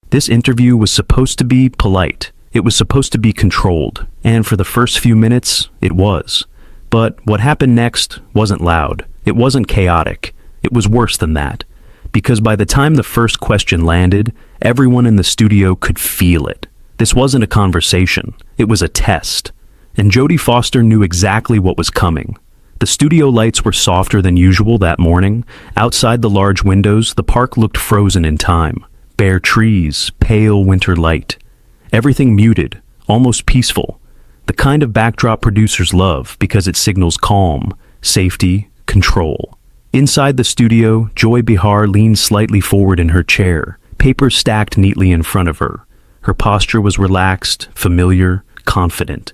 This interview was supposed to be polite. It was supposed to be controlled, and for the first few minutes, it was. But what happened next wasn't loud. It wasn't chaotic. It was worse than that. Because by the time the first question landed, everyone in the studio could feel it. This wasn't a conversation. It was a test. And Jodie Foster knew exactly what was coming. The studio lights were softer than usual that morning. Outside the large windows, the park looked frozen in time. Bare trees, pale winter light. Everything muted, almost peaceful. The kind of backdrop producers love because it signals calm, safety, control. Inside the studio, Joy Behar leaned slightly forward in her chair, papers stacked neatly in front of her. Her posture was relaxed, familiar, confident.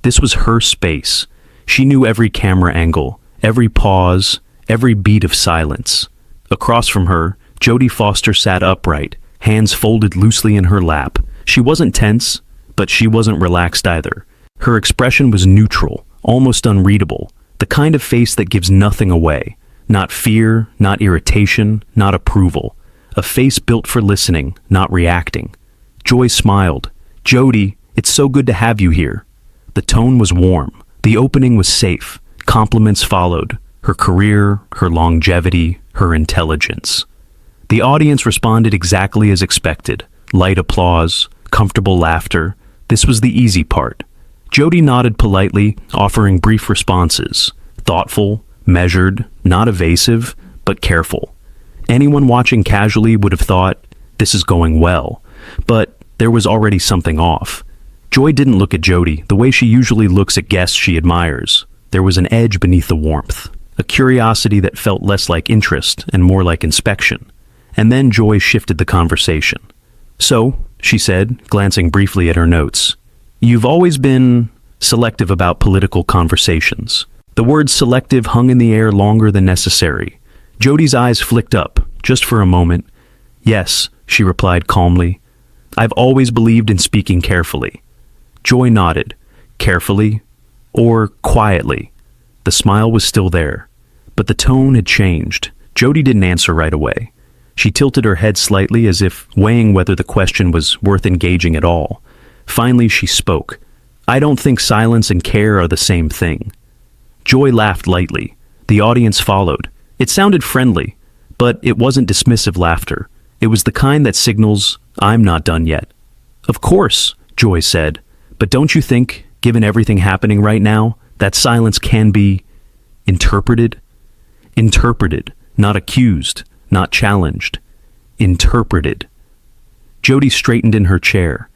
This was her space. She knew every camera angle, every pause, every beat of silence. Across from her, Jodie Foster sat upright, hands folded loosely in her lap. She wasn't tense, but she wasn't relaxed either. Her expression was neutral, almost unreadable, the kind of face that gives nothing away. Not fear, not irritation, not approval. A face built for listening, not reacting. Joy smiled. "Jodie, it's so good to have you here." The tone was warm. The opening was safe. Compliments followed. Her career, her longevity, her intelligence. The audience responded exactly as expected. Light applause, comfortable laughter. This was the easy part. Jodie nodded politely, offering brief responses. Thoughtful, measured, not evasive, but careful. Anyone watching casually would have thought, this is going well. But there was already something off. Joy didn't look at Jodie the way she usually looks at guests she admires. There was an edge beneath the warmth, a curiosity that felt less like interest and more like inspection. And then Joy shifted the conversation. "So," she said, glancing briefly at her notes, "you've always been selective about political conversations." The word selective hung in the air longer than necessary. Jodie's eyes flicked up, just for a moment. "Yes," she replied calmly. "I've always believed in speaking carefully." Joy nodded. Carefully? Or quietly? The smile was still there. But the tone had changed. Jodie didn't answer right away. She tilted her head slightly as if weighing whether the question was worth engaging at all. Finally, she spoke. "I don't think silence and care are the same thing." Joy laughed lightly. The audience followed. It sounded friendly, but it wasn't dismissive laughter. It was the kind that signals, "I'm not done yet." "Of course," Joy said, "but don't you think, given everything happening right now, that silence can be interpreted?" Interpreted, not accused, not challenged. Interpreted. Jodie straightened in her chair.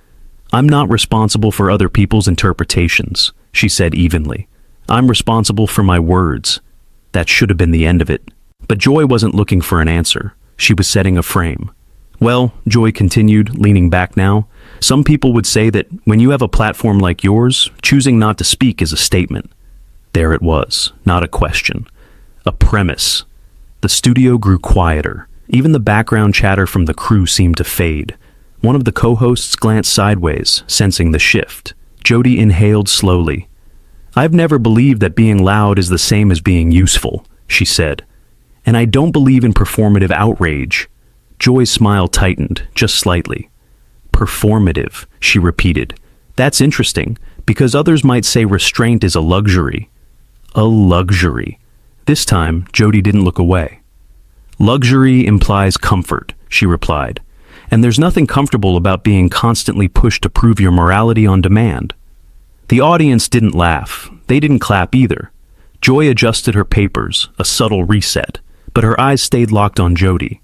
"I'm not responsible for other people's interpretations," she said evenly. "I'm responsible for my words." That should have been the end of it. But Joy wasn't looking for an answer. She was setting a frame. "Well," Joy continued, leaning back now, "some people would say that when you have a platform like yours, choosing not to speak is a statement." There it was, not a question. A premise. The studio grew quieter. Even the background chatter from the crew seemed to fade. One of the co-hosts glanced sideways, sensing the shift. Jodie inhaled slowly. "I've never believed that being loud is the same as being useful," she said. "And I don't believe in performative outrage." Joy's smile tightened, just slightly. "Performative," she repeated. "That's interesting, because others might say restraint is a luxury." A luxury. This time, Jodie didn't look away. "Luxury implies comfort," she replied. "And there's nothing comfortable about being constantly pushed to prove your morality on demand." The audience didn't laugh. They didn't clap either. Joy adjusted her papers, a subtle reset, but her eyes stayed locked on Jodie.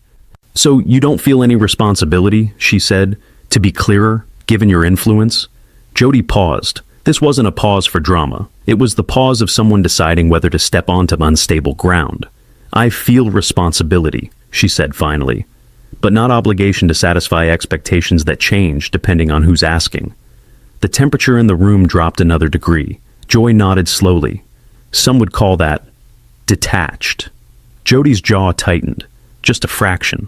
"So you don't feel any responsibility," she said, "to be clearer, given your influence?" Jodie paused. This wasn't a pause for drama. It was the pause of someone deciding whether to step onto unstable ground. "I feel responsibility," she said finally, "but not obligation to satisfy expectations that change depending on who's asking." The temperature in the room dropped another degree. Joy nodded slowly. Some would call that detached. Jodie's jaw tightened, just a fraction.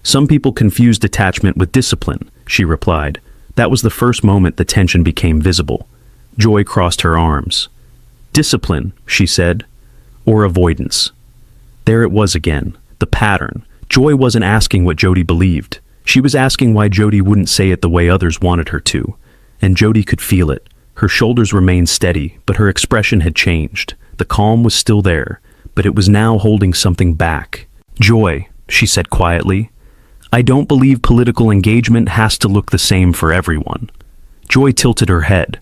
"Some people confuse detachment with discipline," she replied. That was the first moment the tension became visible. Joy crossed her arms. "Discipline," she said, "or avoidance?" There it was again, the pattern. Joy wasn't asking what Jodie believed. She was asking why Jodie wouldn't say it the way others wanted her to, and Jodie could feel it. Her shoulders remained steady, but her expression had changed. The calm was still there, but it was now holding something back. "Joy," she said quietly, "I don't believe political engagement has to look the same for everyone." Joy tilted her head.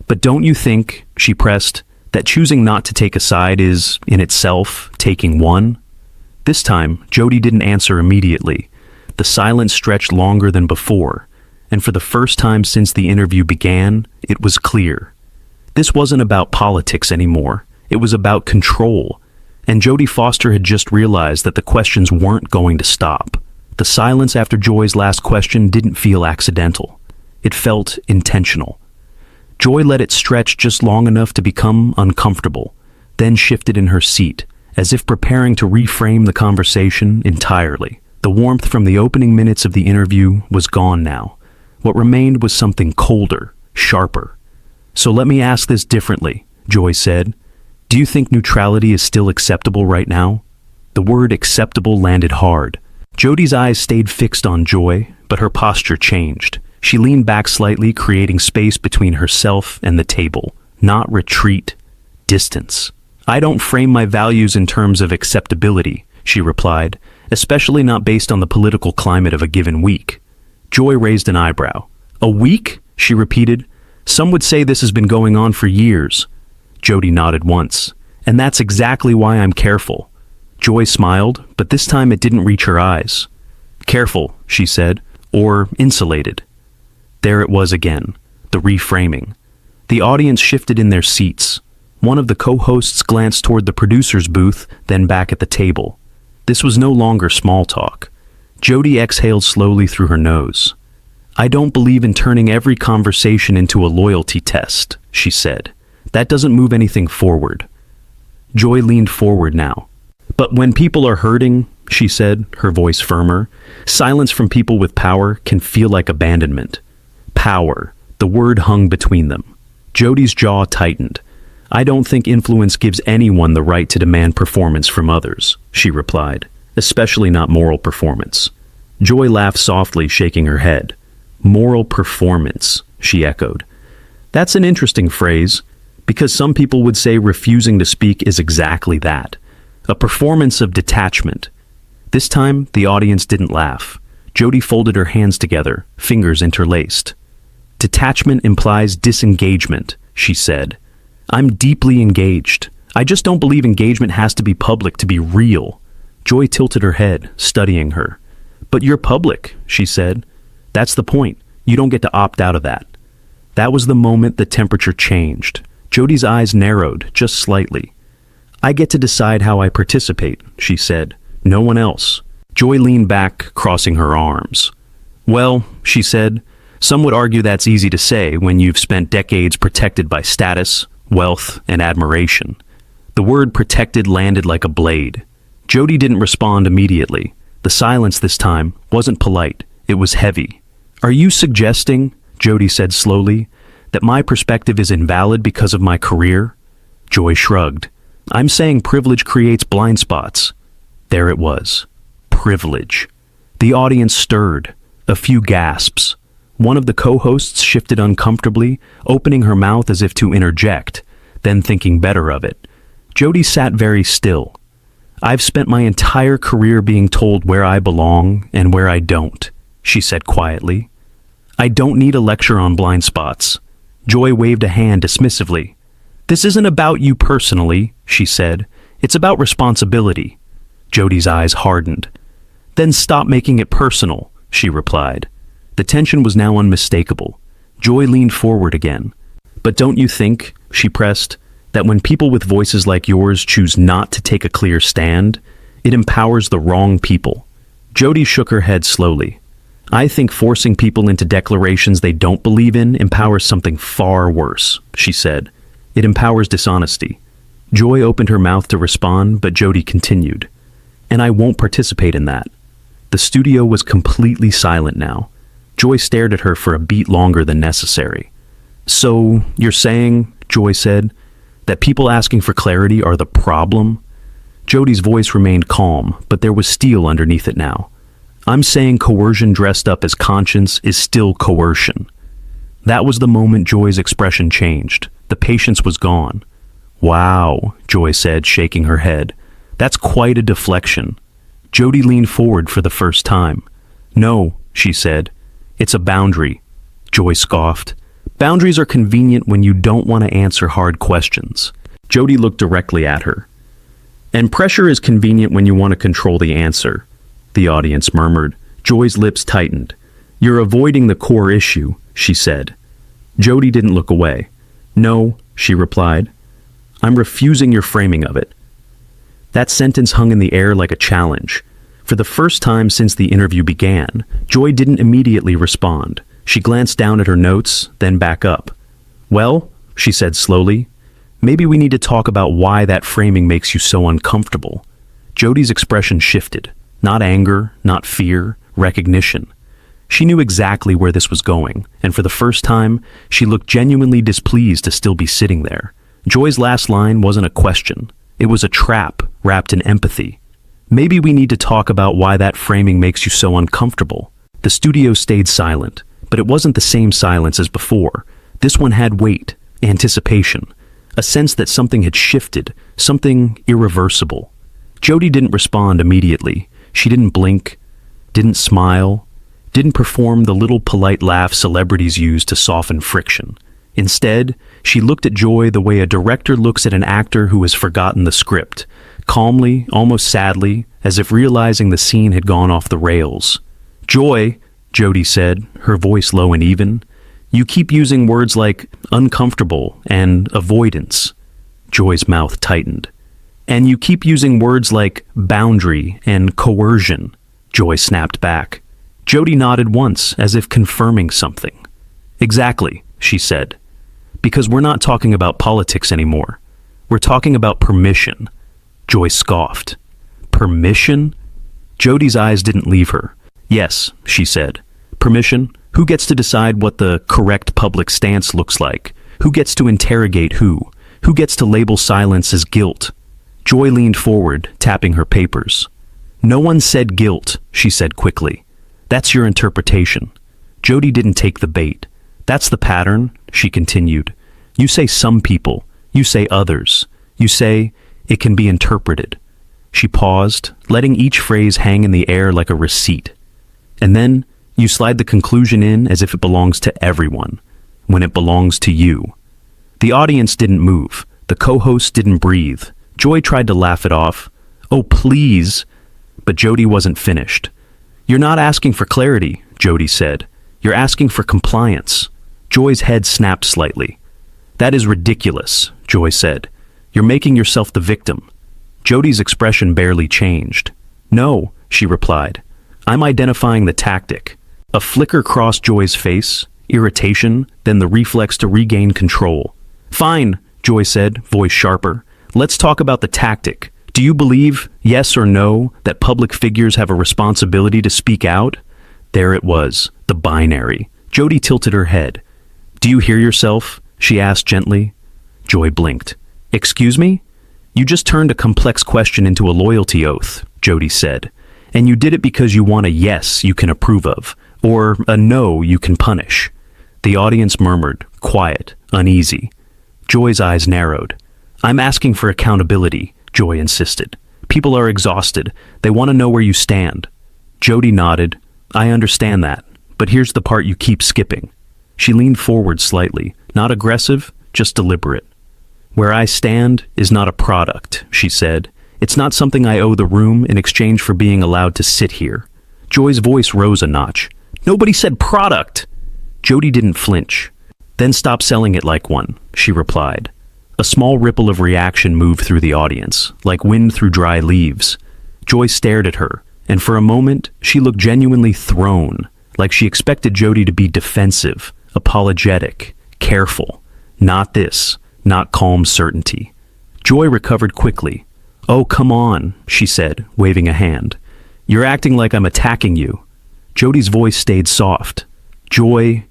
"But don't you think," she pressed, "that choosing not to take a side is, in itself, taking one?" This time, Jodie didn't answer immediately. The silence stretched longer than before, and for the first time since the interview began, it was clear. This wasn't about politics anymore. It was about control, and Jodie Foster had just realized that the questions weren't going to stop. The silence after Joy's last question didn't feel accidental. It felt intentional. Joy let it stretch just long enough to become uncomfortable, then shifted in her seat, as if preparing to reframe the conversation entirely. The warmth from the opening minutes of the interview was gone now. What remained was something colder, sharper. "So let me ask this differently," Joy said. "Do you think neutrality is still acceptable right now?" The word acceptable landed hard. Jodie's eyes stayed fixed on Joy, but her posture changed. She leaned back slightly, creating space between herself and the table. Not retreat, distance. "I don't frame my values in terms of acceptability," she replied, "especially not based on the political climate of a given week." Joy raised an eyebrow. "A week?" she repeated. "Some would say this has been going on for years." Jodie nodded once. "And that's exactly why I'm careful." Joy smiled, but this time it didn't reach her eyes. "Careful," she said, "or insulated." There it was again, the reframing. The audience shifted in their seats. One of the co-hosts glanced toward the producer's booth, then back at the table. This was no longer small talk. Jodie exhaled slowly through her nose. "I don't believe in turning every conversation into a loyalty test," she said. "That doesn't move anything forward." Joy leaned forward now. "But when people are hurting," she said, her voice firmer, "silence from people with power can feel like abandonment." Power. The word hung between them. Jodie's jaw tightened. "I don't think influence gives anyone the right to demand performance from others," she replied, "especially not moral performance." Joy laughed softly, shaking her head. "Moral performance," she echoed. "That's an interesting phrase, because some people would say refusing to speak is exactly that. A performance of detachment." This time, the audience didn't laugh. Jodie folded her hands together, fingers interlaced. "Detachment implies disengagement," she said. "I'm deeply engaged. I just don't believe engagement has to be public to be real." Joy tilted her head, studying her. "But you're public," she said. "That's the point. You don't get to opt out of that." That was the moment the temperature changed. Jodie's eyes narrowed, just slightly. "I get to decide how I participate," she said. "No one else." Joy leaned back, crossing her arms. "Well," she said, "some would argue that's easy to say when you've spent decades protected by status, wealth, and admiration." The word protected landed like a blade. Jodie didn't respond immediately. The silence this time wasn't polite, it was heavy. "Are you suggesting," Jodie said slowly, "that my perspective is invalid because of my career?" Joy shrugged. "I'm saying privilege creates blind spots." There it was. Privilege. The audience stirred. A few gasps. One of the co-hosts shifted uncomfortably, opening her mouth as if to interject, then thinking better of it. Jodie sat very still. "I've spent my entire career being told where I belong and where I don't," she said quietly. "I don't need a lecture on blind spots." Joy waved a hand dismissively. "This isn't about you personally," she said. "It's about responsibility." Jodie's eyes hardened. "Then stop making it personal," she replied. The tension was now unmistakable. Joy leaned forward again. "But don't you think," she pressed, "that when people with voices like yours choose not to take a clear stand, it empowers the wrong people?" Jodie shook her head slowly. "I think forcing people into declarations they don't believe in empowers something far worse," she said. "It empowers dishonesty." Joy opened her mouth to respond, but Jodie continued. "And I won't participate in that." The studio was completely silent now. Joy stared at her for a beat longer than necessary. "So, you're saying," Joy said, "that people asking for clarity are the problem?" Jodie's voice remained calm, but there was steel underneath it now. I'm saying coercion dressed up as conscience is still coercion. That was the moment Joy's expression changed. The patience was gone. Wow, Joy said, shaking her head. That's quite a deflection. Jodie leaned forward for the first time. No, she said. It's a boundary. Joy scoffed. Boundaries are convenient when you don't want to answer hard questions. Jodie looked directly at her. And pressure is convenient when you want to control the answer, the audience murmured. Joy's lips tightened. You're avoiding the core issue, she said. Jodie didn't look away. No, she replied. I'm refusing your framing of it. That sentence hung in the air like a challenge. For the first time since the interview began, Joy didn't immediately respond. She glanced down at her notes, then back up. Well, she said slowly, maybe we need to talk about why that framing makes you so uncomfortable. Jodie's expression shifted. Not anger, not fear, recognition. She knew exactly where this was going, and for the first time, she looked genuinely displeased to still be sitting there. Joy's last line wasn't a question. It was a trap wrapped in empathy. Maybe we need to talk about why that framing makes you so uncomfortable. The studio stayed silent, but it wasn't the same silence as before. This one had weight, anticipation, a sense that something had shifted, something irreversible. Jodie didn't respond immediately. She didn't blink, didn't smile, didn't perform the little polite laugh celebrities use to soften friction. Instead, she looked at Joy the way a director looks at an actor who has forgotten the script, calmly, almost sadly, as if realizing the scene had gone off the rails. Joy, Jodie said, her voice low and even, you keep using words like uncomfortable and avoidance. Joy's mouth tightened. And you keep using words like boundary and coercion. Joy snapped back. Jodie nodded once, as if confirming something. Exactly, she said. Because we're not talking about politics anymore. We're talking about permission. Joy scoffed. Permission? Jodie's eyes didn't leave her. Yes, she said. Permission? Who gets to decide what the correct public stance looks like? Who gets to interrogate who? Who gets to label silence as guilt? Joy leaned forward, tapping her papers. No one said guilt, she said quickly. That's your interpretation. Jodie didn't take the bait. That's the pattern, she continued. You say some people. You say others. You say it can be interpreted. She paused, letting each phrase hang in the air like a receipt. And then you slide the conclusion in as if it belongs to everyone, when it belongs to you. The audience didn't move. The co-host didn't breathe. Joy tried to laugh it off. Oh, please. But Jodie wasn't finished. You're not asking for clarity, Jodie said. You're asking for compliance. Joy's head snapped slightly. That is ridiculous, Joy said. You're making yourself the victim. Jodie's expression barely changed. No, she replied. I'm identifying the tactic. A flicker crossed Joy's face, irritation, then the reflex to regain control. Fine, Joy said, voice sharper. Let's talk about the tactic. Do you believe, yes or no, that public figures have a responsibility to speak out? There it was, the binary. Jodie tilted her head. Do you hear yourself? She asked gently. Joy blinked. Excuse me? You just turned a complex question into a loyalty oath, Jodie said. And you did it because you want a yes you can approve of, or a no you can punish. The audience murmured, quiet, uneasy. Joy's eyes narrowed. I'm asking for accountability, Joy insisted. People are exhausted. They want to know where you stand. Jodie nodded. I understand that, but here's the part you keep skipping. She leaned forward slightly, not aggressive, just deliberate. Where I stand is not a product, she said. It's not something I owe the room in exchange for being allowed to sit here. Joy's voice rose a notch. Nobody said product! Jodie didn't flinch. Then stop selling it like one, she replied. A small ripple of reaction moved through the audience, like wind through dry leaves. Joy stared at her, and for a moment, she looked genuinely thrown, like she expected Jodie to be defensive, apologetic, careful. Not this, not calm certainty. Joy recovered quickly. Oh, come on, she said, waving a hand. You're acting like I'm attacking you. Jodie's voice stayed soft. Joy,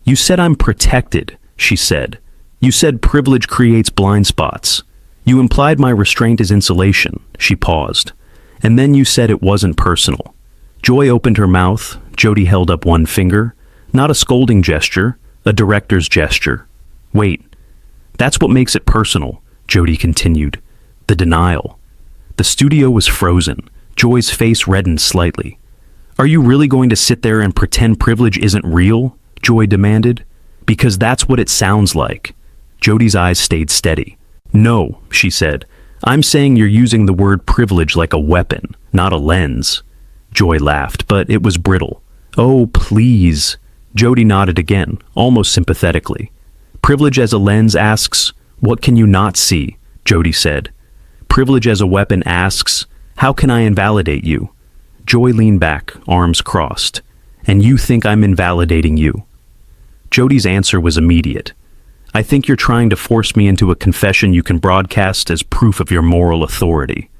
you said I'm protected, she said. You said privilege creates blind spots. You implied my restraint is insulation, she paused. And then you said it wasn't personal. Joy opened her mouth. Jodie held up one finger. Not a scolding gesture, a director's gesture. Wait, that's what makes it personal, Jodie continued. The denial. The studio was frozen. Joy's face reddened slightly. Are you really going to sit there and pretend privilege isn't real? Joy demanded. Because that's what it sounds like. Jodie's eyes stayed steady. No, she said. I'm saying you're using the word privilege like a weapon, not a lens. Joy laughed, but it was brittle. Oh, please. Jodie nodded again, almost sympathetically. Privilege as a lens asks, what can you not see? Jodie said. Privilege as a weapon asks, how can I invalidate you? Joy leaned back, arms crossed. And you think I'm invalidating you? Jodie's answer was immediate. I think you're trying to force me into a confession you can broadcast as proof of your moral authority.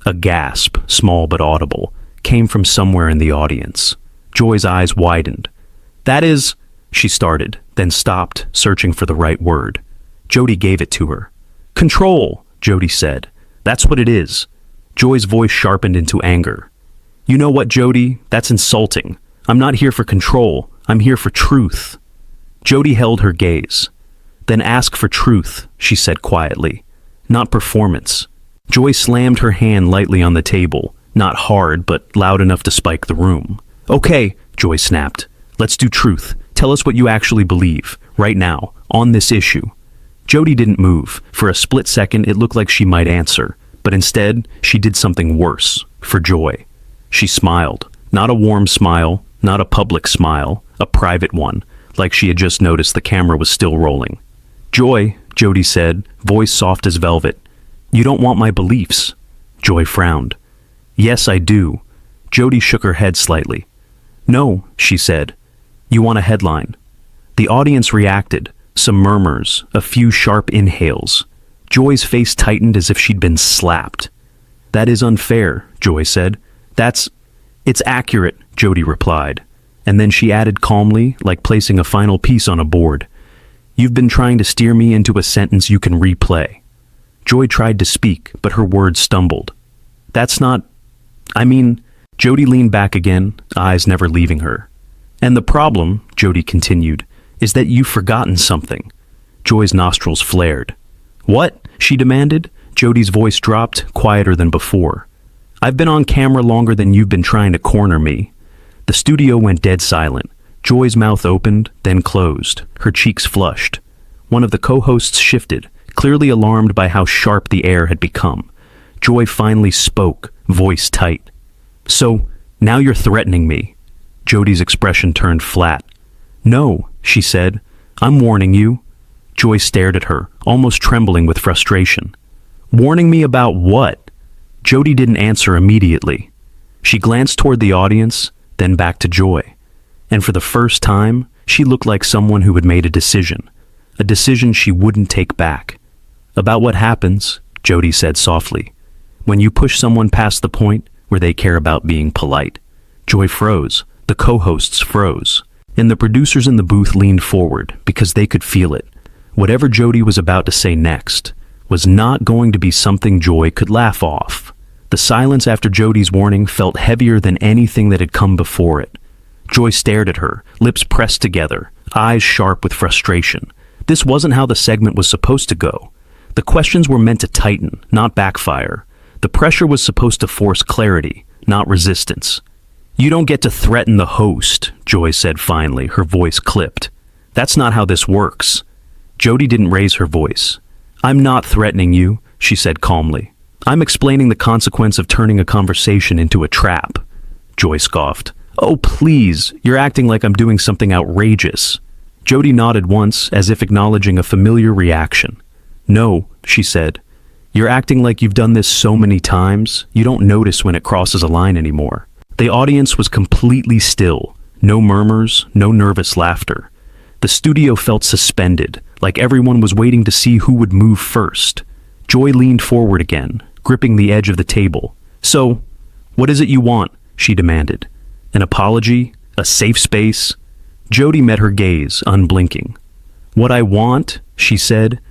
A gasp, small but audible, came from somewhere in the audience. Joy's eyes widened. That is, she started, then stopped, searching for the right word. Jodie gave it to her. Control, Jodie said. That's what it is. Joy's voice sharpened into anger. You know what, Jodie? That's insulting. I'm not here for control. I'm here for truth. Jodie held her gaze. Then ask for truth, she said quietly. Not performance. Joy slammed her hand lightly on the table, not hard, but loud enough to spike the room. Okay, Joy snapped. Let's do truth. Tell us what you actually believe, right now, on this issue. Jodie didn't move. For a split second, it looked like she might answer, but instead, she did something worse, for Joy. She smiled. Not a warm smile, not a public smile, a private one, like she had just noticed the camera was still rolling. Joy, Jodie said, voice soft as velvet. You don't want my beliefs. Joy frowned. Yes, I do. Jodie shook her head slightly. No, she said. You want a headline. The audience reacted, some murmurs, a few sharp inhales. Joy's face tightened as if she'd been slapped. That is unfair, Joy said. It's accurate, Jodie replied. And then she added calmly, like placing a final piece on a board. You've been trying to steer me into a sentence you can replay. Joy tried to speak, but her words stumbled. That's not... Jodie leaned back again, eyes never leaving her. And the problem, Jodie continued, is that you've forgotten something. Joy's nostrils flared. What? She demanded. Jodie's voice dropped, quieter than before. I've been on camera longer than you've been trying to corner me. The studio went dead silent. Joy's mouth opened, then closed. Her cheeks flushed. One of the co-hosts shifted, clearly alarmed by how sharp the air had become. Joy finally spoke, voice tight. So, now you're threatening me. Jodie's expression turned flat. No, she said. I'm warning you. Joy stared at her, almost trembling with frustration. Warning me about what? Jodie didn't answer immediately. She glanced toward the audience, then back to Joy. And for the first time, she looked like someone who had made a decision she wouldn't take back. About what happens, Jodie said softly, when you push someone past the point where they care about being polite. Joy froze. The co-hosts froze. And the producers in the booth leaned forward because they could feel it. Whatever Jodie was about to say next was not going to be something Joy could laugh off. The silence after Jodie's warning felt heavier than anything that had come before it. Joy stared at her, lips pressed together, eyes sharp with frustration. This wasn't how the segment was supposed to go. The questions were meant to tighten, not backfire. The pressure was supposed to force clarity, not resistance. You don't get to threaten the host, Joy said finally, her voice clipped. That's not how this works. Jodie didn't raise her voice. I'm not threatening you, she said calmly. I'm explaining the consequence of turning a conversation into a trap. Joy scoffed. Oh, please, you're acting like I'm doing something outrageous. Jodie nodded once, as if acknowledging a familiar reaction. No, she said. You're acting like you've done this so many times, you don't notice when it crosses a line anymore. The audience was completely still. No murmurs, no nervous laughter. The studio felt suspended, like everyone was waiting to see who would move first. Joy leaned forward again, gripping the edge of the table. So, what is it you want? She demanded. An apology? A safe space? Jodie met her gaze, unblinking. What I want, she said,